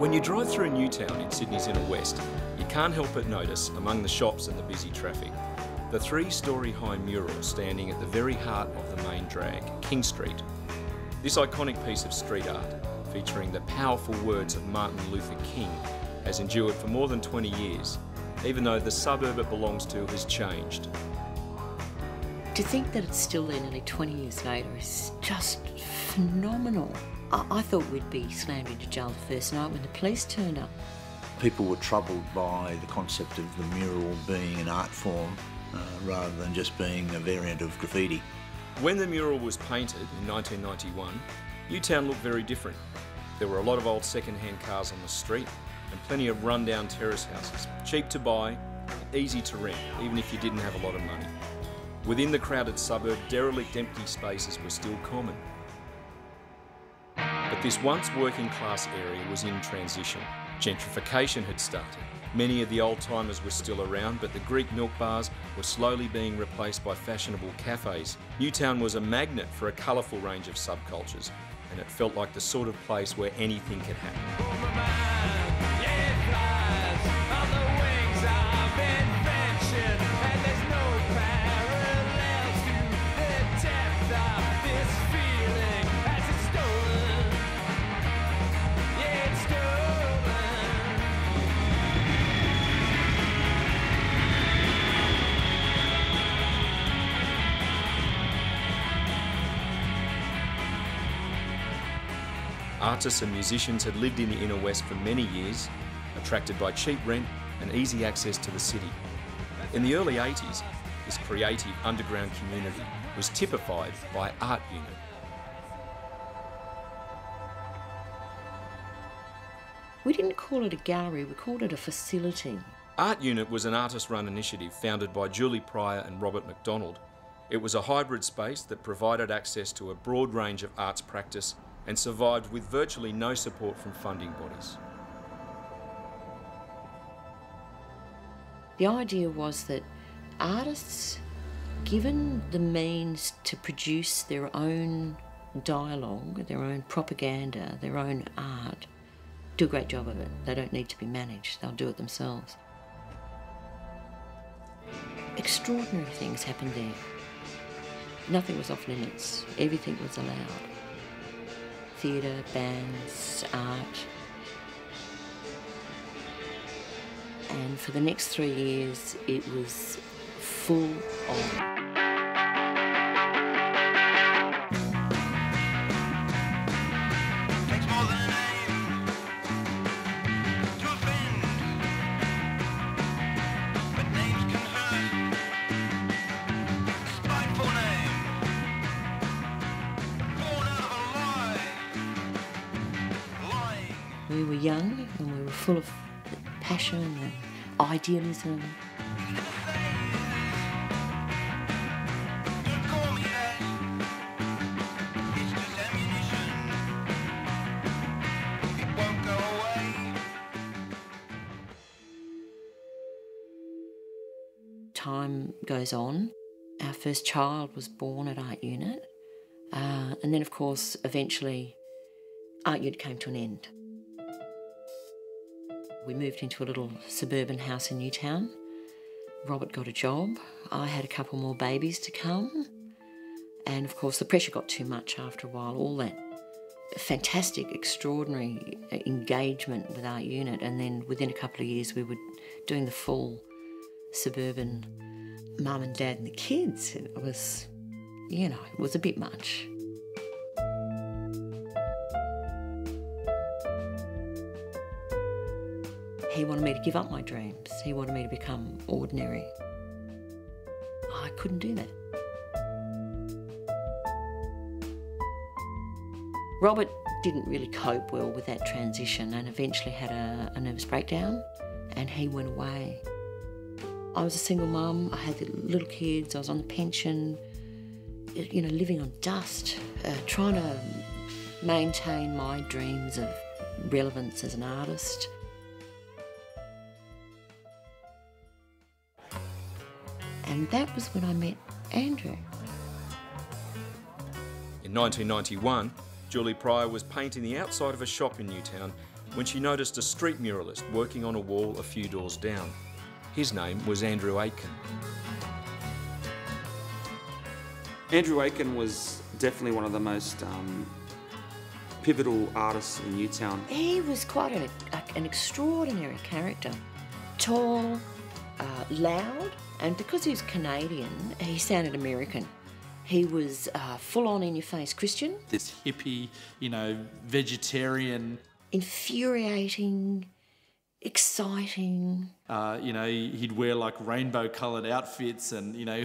When you drive through Newtown in Sydney's inner west, you can't help but notice, among the shops and the busy traffic, the 3-storey high mural standing at the very heart of the main drag, King Street. This iconic piece of street art, featuring the powerful words of Martin Luther King, has endured for more than 20 years, even though the suburb it belongs to has changed. To think that it's still there nearly 20 years later is just phenomenal. I thought we'd be slammed into jail the first night when the police turned up. People were troubled by the concept of the mural being an art form rather than just being a variant of graffiti. When the mural was painted in 1991, Newtown looked very different. There were a lot of old second-hand cars on the street and plenty of run-down terrace houses, cheap to buy, easy to rent, even if you didn't have a lot of money. Within the crowded suburb, derelict empty spaces were still common. But this once working-class area was in transition. Gentrification had started. Many of the old-timers were still around, but the Greek milk bars were slowly being replaced by fashionable cafes. Newtown was a magnet for a colourful range of subcultures, and it felt like the sort of place where anything could happen. Artists and musicians had lived in the inner west for many years, attracted by cheap rent and easy access to the city. In the early 80s, this creative underground community was typified by Art Unit. We didn't call it a gallery, we called it a facility. Art Unit was an artist-run initiative founded by Juilee Pryor and Robert McDonald. It was a hybrid space that provided access to a broad range of arts practice and survived with virtually no support from funding bodies. The idea was that artists, given the means to produce their own dialogue, their own propaganda, their own art, do a great job of it. They don't need to be managed, they'll do it themselves. Extraordinary things happened there. Nothing was off limits, everything was allowed. Theatre, bands, art. And for the next 3 years, it was full on. We were young and we were full of passion and idealism. Time goes on. Our first child was born at Art Unit. And then, of course, eventually, Art Unit came to an end. We moved into a little suburban house in Newtown. Robert got a job. I had a couple more babies to come. And of course the pressure got too much after a while. All that fantastic, extraordinary engagement with Art Unit, and then within a couple of years we were doing the full suburban mum and dad and the kids. It was, you know, it was a bit much. He wanted me to give up my dreams. He wanted me to become ordinary. I couldn't do that. Robert didn't really cope well with that transition and eventually had a nervous breakdown, and he went away. I was a single mum, I had the little kids, I was on the pension, you know, living on dust, trying to maintain my dreams of relevance as an artist. And that was when I met Andrew. In 1991, Juilee Pryor was painting the outside of a shop in Newtown when she noticed a street muralist working on a wall a few doors down. His name was Andrew Aitken. Andrew Aitken was definitely one of the most pivotal artists in Newtown. He was quite an extraordinary character. Tall, loud, and because he was Canadian, he sounded American. He was full-on in-your-face Christian. This hippie, you know, vegetarian. Infuriating, exciting. You know, he'd wear like rainbow-coloured outfits and, you know,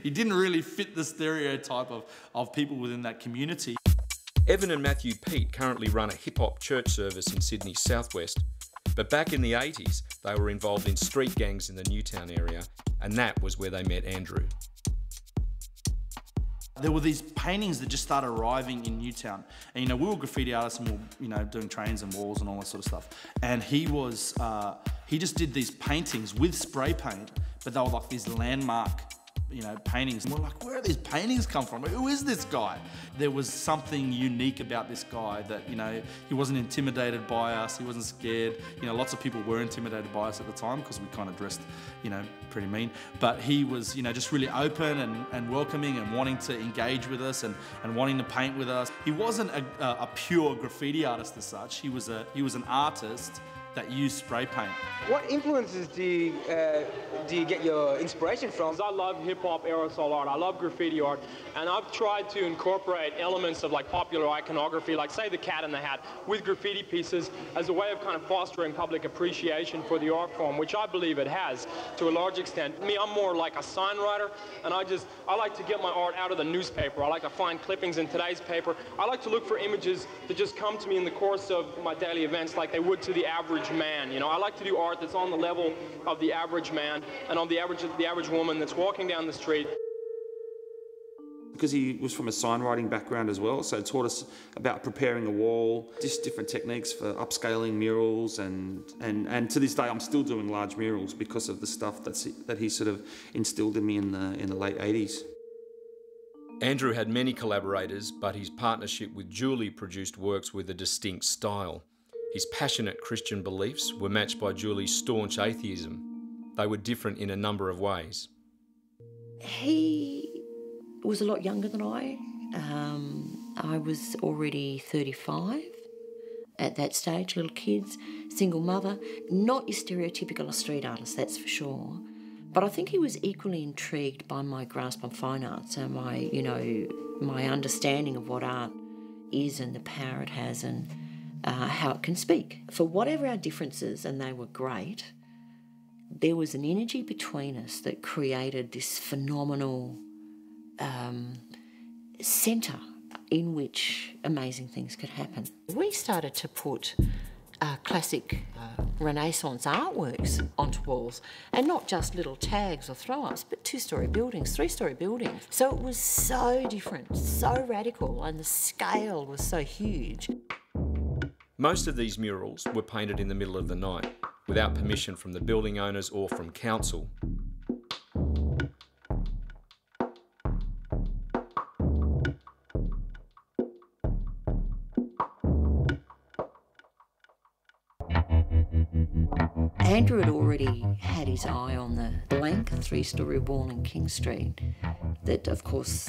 he didn't really fit the stereotype of people within that community. Evan and Matthew Pete currently run a hip-hop church service in Sydney's southwest, but back in the 80s, they were involved in street gangs in the Newtown area, and that was where they met Andrew. There were these paintings that just started arriving in Newtown. And, you know, we were graffiti artists and we were, you know, doing trains and walls and all that sort of stuff. And he just did these paintings with spray paint, but they were like these landmark, you know, paintings. And we're like, where are these paintings come from? Who is this guy? There was something unique about this guy that, you know, he wasn't intimidated by us, he wasn't scared. You know, lots of people were intimidated by us at the time because we kind of dressed, you know, pretty mean. But he was, you know, just really open and welcoming and wanting to engage with us and wanting to paint with us. He wasn't a pure graffiti artist as such. He was an artist that used spray paint. What influences do you get your inspiration from? I love hip-hop aerosol art, I love graffiti art, and I've tried to incorporate elements of like popular iconography, like say the Cat in the Hat, with graffiti pieces as a way of kind of fostering public appreciation for the art form, which I believe it has to a large extent. Me, I'm more like a sign writer, and I like to get my art out of the newspaper. I like to find clippings in today's paper. I like to look for images that just come to me in the course of my daily events like they would to the average man. You know, I like to do art that's on the level of the average man and on the average woman that's walking down the street. Because he was from a sign writing background as well, so it taught us about preparing a wall, just different techniques for upscaling murals, and to this day I'm still doing large murals because of the stuff that he sort of instilled in me in the late 80s. Andrew had many collaborators, but his partnership with Julie produced works with a distinct style. His passionate Christian beliefs were matched by Julie's staunch atheism. They were different in a number of ways. He was a lot younger than I. I was already 35 at that stage, little kids, single mother. Not your stereotypical street artist, that's for sure. But I think he was equally intrigued by my grasp on fine arts and my understanding of what art is and the power it has and how it can speak. For whatever our differences, and they were great, there was an energy between us that created this phenomenal centre in which amazing things could happen. We started to put classic Renaissance artworks onto walls, and not just little tags or throw-ups, but 2-storey buildings, 3-storey buildings. So it was so different, so radical, and the scale was so huge. Most of these murals were painted in the middle of the night, without permission from the building owners or from council. Andrew had already had his eye on the blank 3-storey wall in King Street that, of course,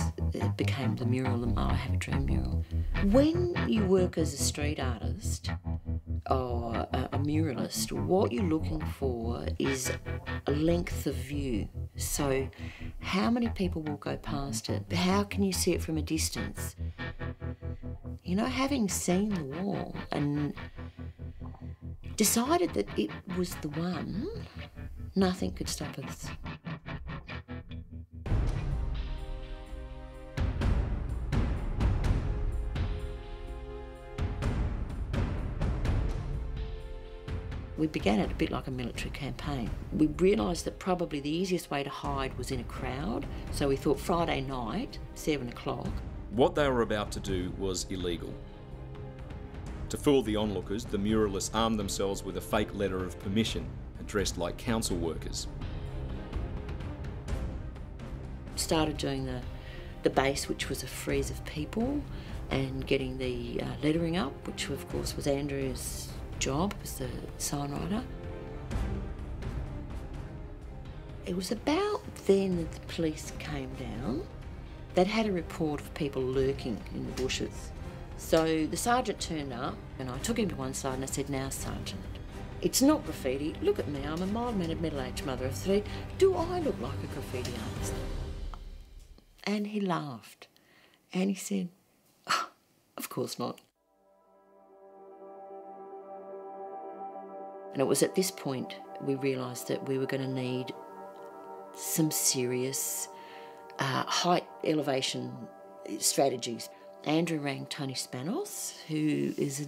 became the mural, the I Have a Dream mural. When you work as a street artist or a muralist, what you're looking for is a length of view. So how many people will go past it? How can you see it from a distance? You know, having seen the wall and decided that it was the one, nothing could stop us. We began it a bit like a military campaign. We realised that probably the easiest way to hide was in a crowd, so we thought Friday night, 7 o'clock. What they were about to do was illegal. To fool the onlookers, the muralists armed themselves with a fake letter of permission and dressed like council workers. Started doing the base, which was a frieze of people, and getting the lettering up, which of course was Andrew's Good Job was the sign writer. It was about then that the police came down. They'd had a report of people lurking in the bushes. So the sergeant turned up and I took him to one side and I said, "Now, Sergeant, it's not graffiti. Look at me, I'm a mild-mannered middle-aged mother of 3. Do I look like a graffiti artist?" And he laughed and he said, "Oh, of course not." And it was at this point we realised that we were going to need some serious height elevation strategies. Andrew rang Tony Spanos, who is a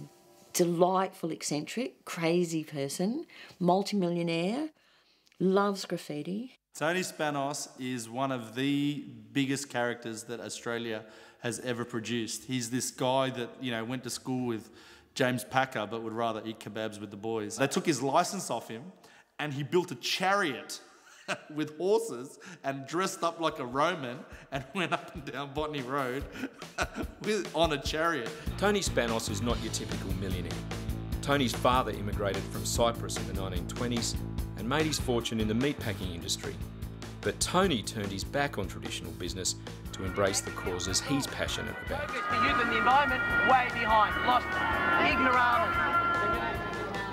delightful, eccentric, crazy person, multimillionaire, loves graffiti. Tony Spanos is one of the biggest characters that Australia has ever produced. He's this guy that, you know, went to school with James Packer but would rather eat kebabs with the boys. They took his licence off him and he built a chariot with horses and dressed up like a Roman and went up and down Botany Road on a chariot. Tony Spanos is not your typical millionaire. Tony's father immigrated from Cyprus in the 1920s and made his fortune in the meatpacking industry. But Tony turned his back on traditional business to embrace the causes he's passionate about. The youth and the environment, way behind, lost, ignoramus.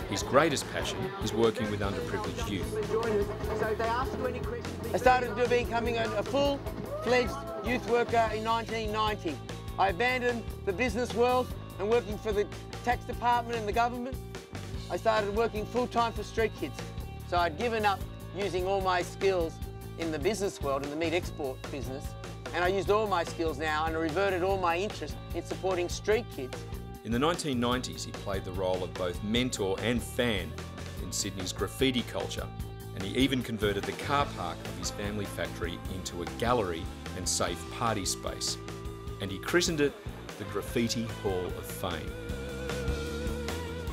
His greatest passion is working with underprivileged youth. I started becoming a full-fledged youth worker in 1990. I abandoned the business world and working for the tax department and the government. I started working full-time for street kids. So I'd given up using all my skills in the business world, in the meat export business, and I used all my skills now and I reverted all my interest in supporting street kids. In the 1990s, he played the role of both mentor and fan in Sydney's graffiti culture, and he even converted the car park of his family factory into a gallery and safe party space. And he christened it the Graffiti Hall of Fame.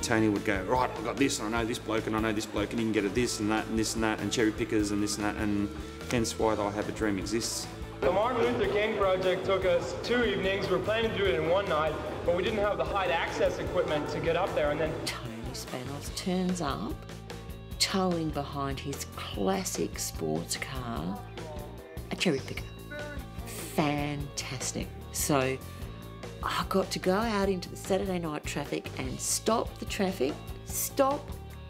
Tony would go, "Right, I've got this, and I know this bloke, and I know this bloke, and you can get a this and that and this and that, and cherry pickers and this and that," and hence why the I Have a Dream exists. The Martin Luther King project took us 2 evenings. We were planning to do it in one night, but we didn't have the height access equipment to get up there. And then Tony Spanos turns up, towing behind his classic sports car, a cherry picker. Fantastic. So I got to go out into the Saturday night traffic and stop the traffic, stop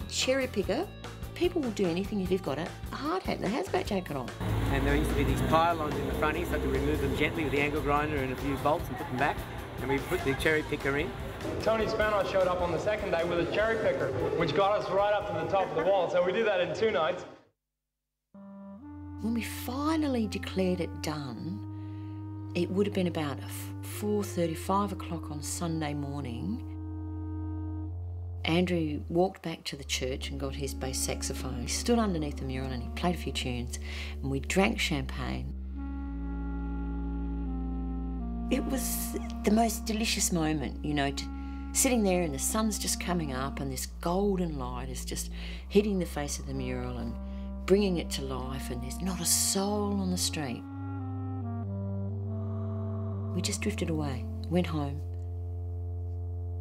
cherry picker. People will do anything if you've got a hard hat and a hazmat jacket on. And there used to be these pylons in the front here, so I had to remove them gently with the angle grinder and a few bolts and put them back. And we put the cherry picker in. Tony Spanos showed up on the second day with a cherry picker, which got us right up to the top of the wall. So we did that in 2 nights. When we finally declared it done, it would have been about 4:30, 5 o'clock on Sunday morning. Andrew walked back to the church and got his bass saxophone. He stood underneath the mural and he played a few tunes and we drank champagne. It was the most delicious moment, you know, sitting there and the sun's just coming up and this golden light is just hitting the face of the mural and bringing it to life, and there's not a soul on the street. We just drifted away, went home,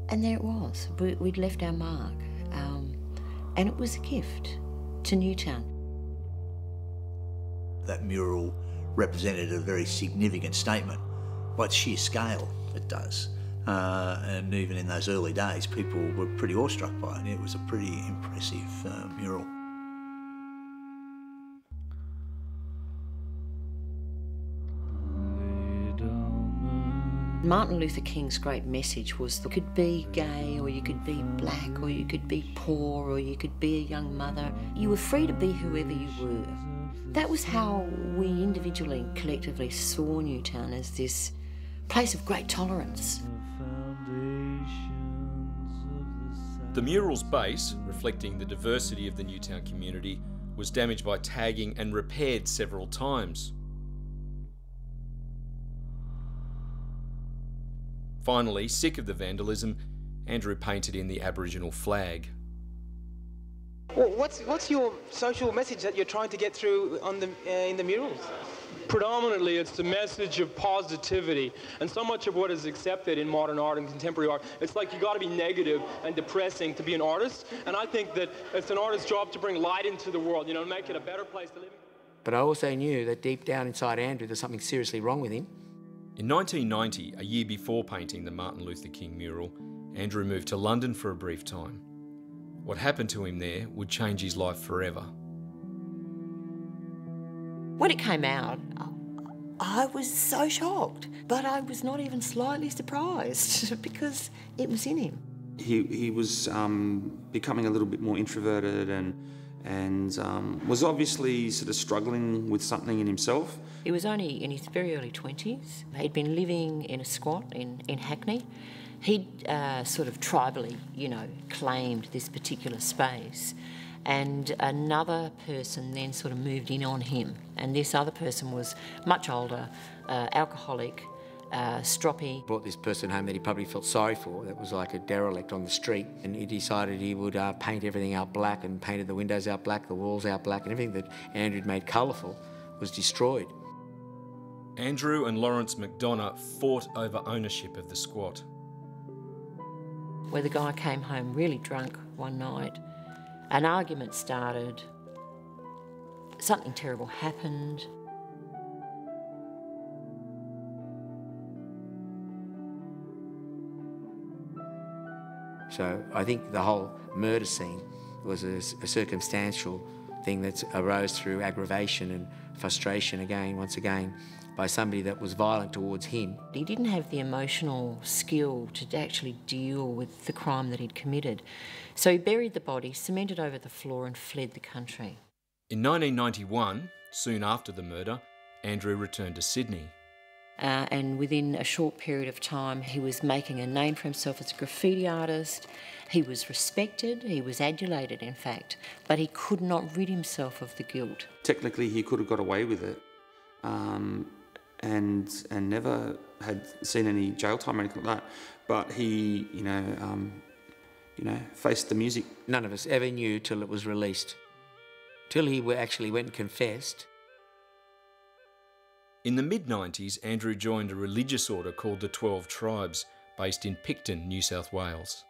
and there it was. We'd left our mark, and it was a gift to Newtown. That mural represented a very significant statement by its sheer scale it does. And even in those early days, people were pretty awestruck by it. It was a pretty impressive mural. Martin Luther King's great message was you could be gay, or you could be black, or you could be poor, or you could be a young mother. You were free to be whoever you were. That was how we individually and collectively saw Newtown, as this place of great tolerance. The mural's base, reflecting the diversity of the Newtown community, was damaged by tagging and repaired several times. Finally, sick of the vandalism, Andrew painted in the Aboriginal flag. Well, what's your social message that you're trying to get through on in the murals? predominantly it's the message of positivity. And so much of what is accepted in modern art and contemporary art, it's like you got to be negative and depressing to be an artist. And I think that it's an artist's job to bring light into the world, you know, make it a better place to live. But I also knew that deep down inside Andrew, there's something seriously wrong with him. In 1990, a year before painting the Martin Luther King mural, Andrew moved to London for a brief time. What happened to him there would change his life forever. When it came out, I was so shocked, but I was not even slightly surprised because it was in him. He was becoming a little bit more introverted and was obviously sort of struggling with something in himself. He was only in his very early 20s. He'd been living in a squat in Hackney. He'd sort of tribally, you know, claimed this particular space, and another person then sort of moved in on him, and this other person was much older, alcoholic, stroppy. Brought this person home that he probably felt sorry for, that was like a derelict on the street, and he decided he would paint everything out black, and painted the windows out black, the walls out black, and everything that Andrew had made colourful was destroyed. Andrew and Lawrence McDonough fought over ownership of the squat. Where the guy came home really drunk one night, an argument started, something terrible happened. So I think the whole murder scene was a circumstantial thing that arose through aggravation and frustration once again, by somebody that was violent towards him. He didn't have the emotional skill to actually deal with the crime that he'd committed. So he buried the body, cemented over the floor and fled the country. In 1991, soon after the murder, Andrew returned to Sydney. And within a short period of time, he was making a name for himself as a graffiti artist. He was respected, he was adulated, in fact, but he could not rid himself of the guilt. Technically, he could have got away with it, and never had seen any jail time or anything like that. But he, faced the music. None of us ever knew till it was released, till he actually went and confessed. In the mid-90s, Andrew joined a religious order called the 12 Tribes, based in Picton, New South Wales.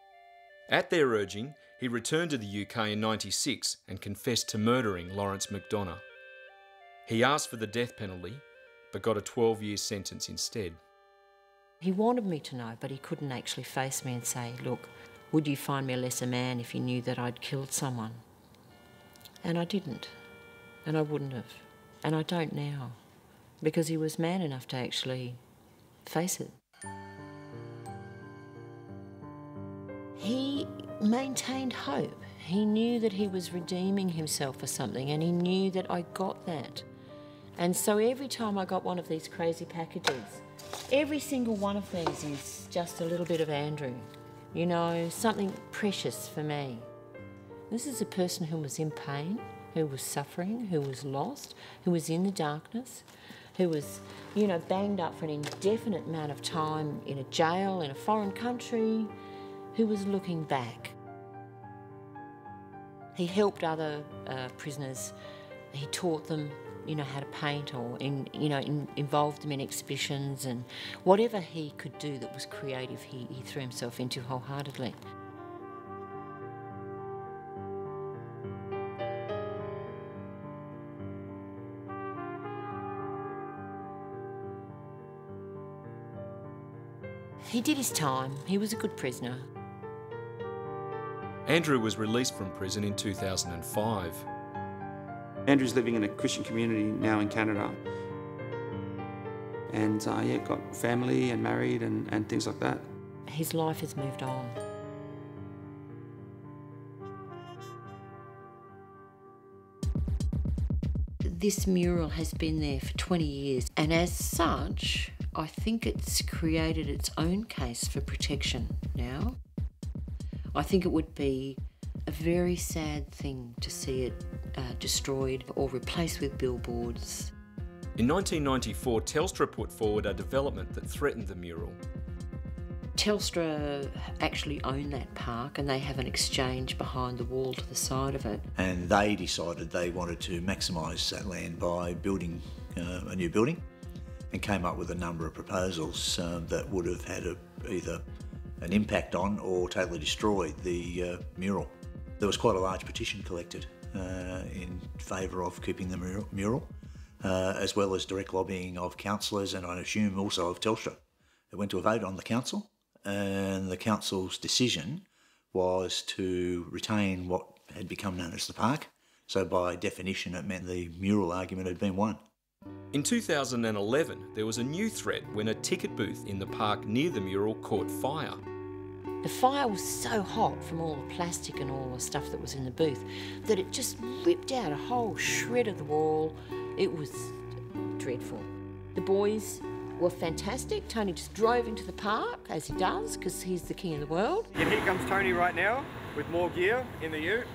At their urging, he returned to the UK in '96 and confessed to murdering Lawrence McDonough. He asked for the death penalty, but got a 12-year sentence instead. He wanted me to know, but he couldn't actually face me and say, look, would you find me a lesser man if you knew that I'd killed someone? And I didn't, and I wouldn't have, and I don't now, because he was man enough to actually face it. He maintained hope. He knew that he was redeeming himself for something, and he knew that I got that. And so every time I got one of these crazy packages, every single one of these is just a little bit of Andrew, you know, something precious for me. This is a person who was in pain, who was suffering, who was lost, who was in the darkness, who was, you know, banged up for an indefinite amount of time in a jail in a foreign country, who was looking back. He helped other prisoners. He taught them, you know, how to paint, or involved them in exhibitions, and whatever he could do that was creative, he threw himself into wholeheartedly. He did his time. He was a good prisoner. Andrew was released from prison in 2005. Andrew's living in a Christian community now in Canada, and got family and married and things like that. His life has moved on. This mural has been there for 20 years, and as such, I think it's created its own case for protection now. I think it would be a very sad thing to see it destroyed or replaced with billboards. In 1994, Telstra put forward a development that threatened the mural. Telstra actually own that park, and they have an exchange behind the wall to the side of it. And they decided they wanted to maximise that land by building a new building, and came up with a number of proposals that would have had either an impact on or totally destroyed the mural. There was quite a large petition collected in favour of keeping the mural, as well as direct lobbying of councillors and I assume also of Telstra. It went to a vote on the council, and the council's decision was to retain what had become known as the park. So by definition it meant the mural argument had been won. In 2011, there was a new threat when a ticket booth in the park near the mural caught fire. The fire was so hot from all the plastic and all the stuff that was in the booth that it just ripped out a whole shred of the wall. It was dreadful. The boys were fantastic. Tony just drove into the park, as he does, because he's the king of the world. And here comes Tony right now with more gear in the ute.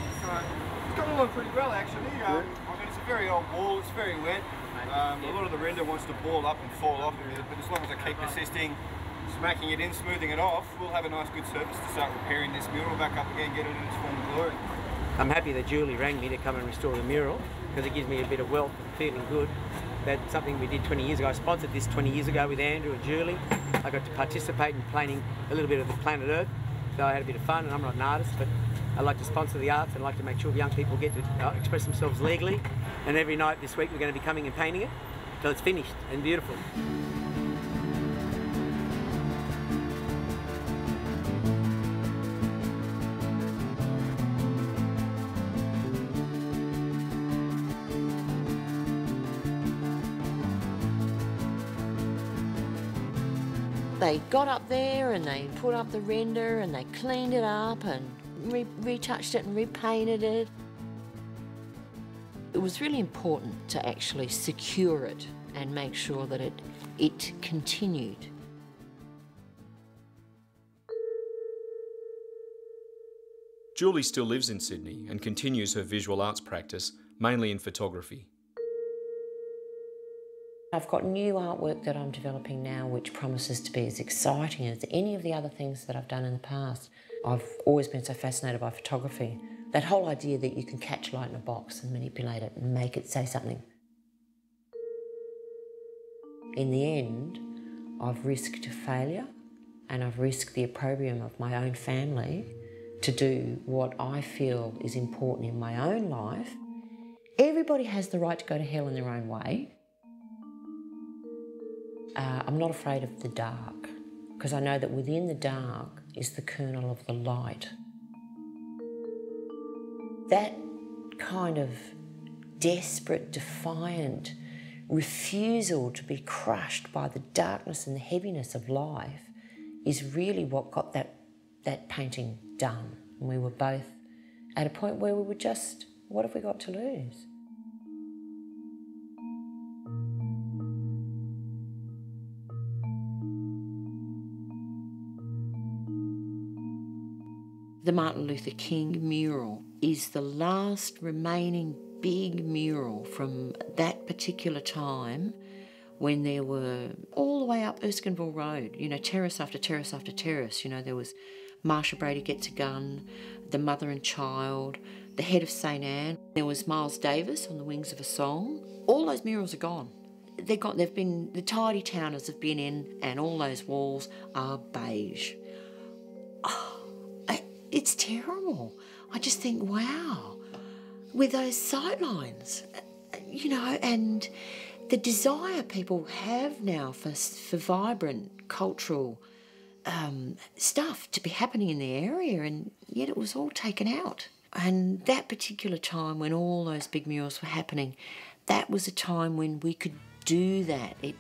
It's gone along pretty well actually. I mean, it's a very old wall, it's very wet. A lot of the render wants to ball up and fall off a bit, but as long as I keep persisting, smacking it in, smoothing it off, we'll have a nice good surface to start repairing this mural back up again, get it in its former glory. I'm happy that Julie rang me to come and restore the mural because it gives me a bit of wealth and feeling good. That's something we did 20 years ago. I sponsored this 20 years ago with Andrew and Julie. I got to participate in painting a little bit of the planet Earth, so I had a bit of fun, and I'm not an artist, but I like to sponsor the arts and like to make sure young people get to express themselves legally. And every night this week we're going to be coming and painting it till it's finished and beautiful. They got up there and they put up the render and they cleaned it up and retouched it and repainted it. It was really important to actually secure it and make sure that it continued. Julie still lives in Sydney and continues her visual arts practice, mainly in photography. I've got new artwork that I'm developing now which promises to be as exciting as any of the other things that I've done in the past. I've always been so fascinated by photography. That whole idea that you can catch light in a box and manipulate it and make it say something. In the end, I've risked failure and I've risked the opprobrium of my own family to do what I feel is important in my own life. Everybody has the right to go to hell in their own way. I'm not afraid of the dark because I know that within the dark is the kernel of the light. That kind of desperate, defiant refusal to be crushed by the darkness and the heaviness of life is really what got that painting done. And we were both at a point where we were just, what have we got to lose? The Martin Luther King mural is the last remaining big mural from that particular time when there were all the way up Erskineville Road, you know, terrace after terrace after terrace. You know, there was Marsha Brady Gets a Gun, the Mother and Child, the Head of St Anne. There was Miles Davis on the Wings of a Song. All those murals are gone. They've been, the tidy towners have been in and all those walls are beige. It's terrible. I just think, wow, with those sightlines, you know, and the desire people have now for vibrant cultural stuff to be happening in the area, and yet it was all taken out. And that particular time when all those big murals were happening, that was a time when we could do that. It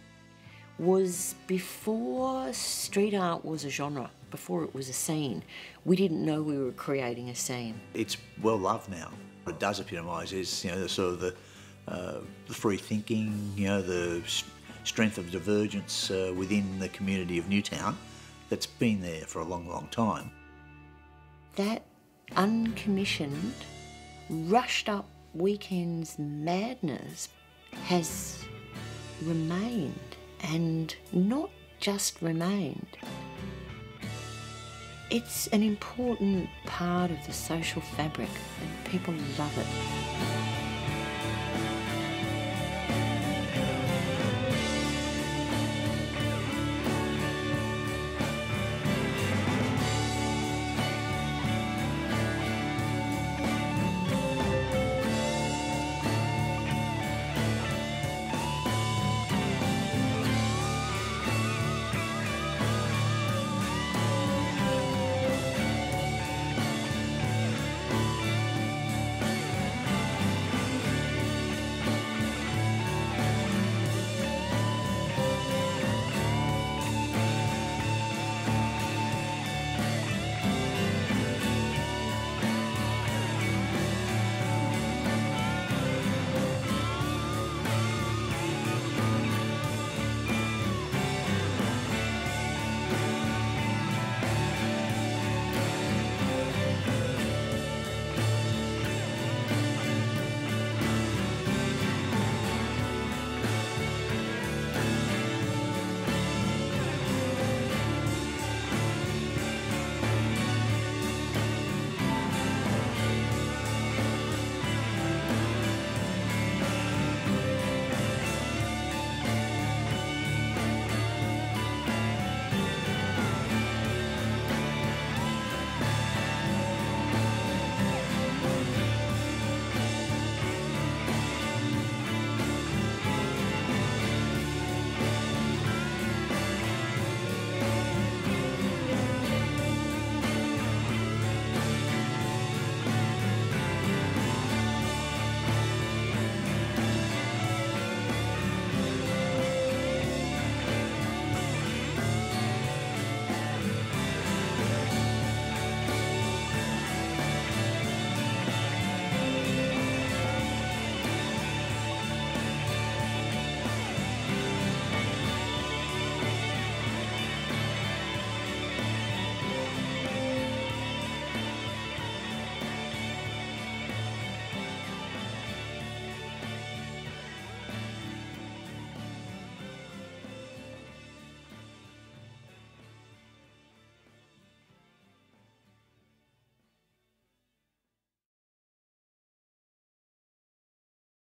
was before street art was a genre, before it was a scene. We didn't know we were creating a scene. It's well loved now. What it does epitomise is, you know, the sort of the free thinking, you know, the strength of divergence within the community of Newtown that's been there for a long, long time. That uncommissioned, rushed up weekends madness has remained, and not just remained. It's an important part of the social fabric and people love it.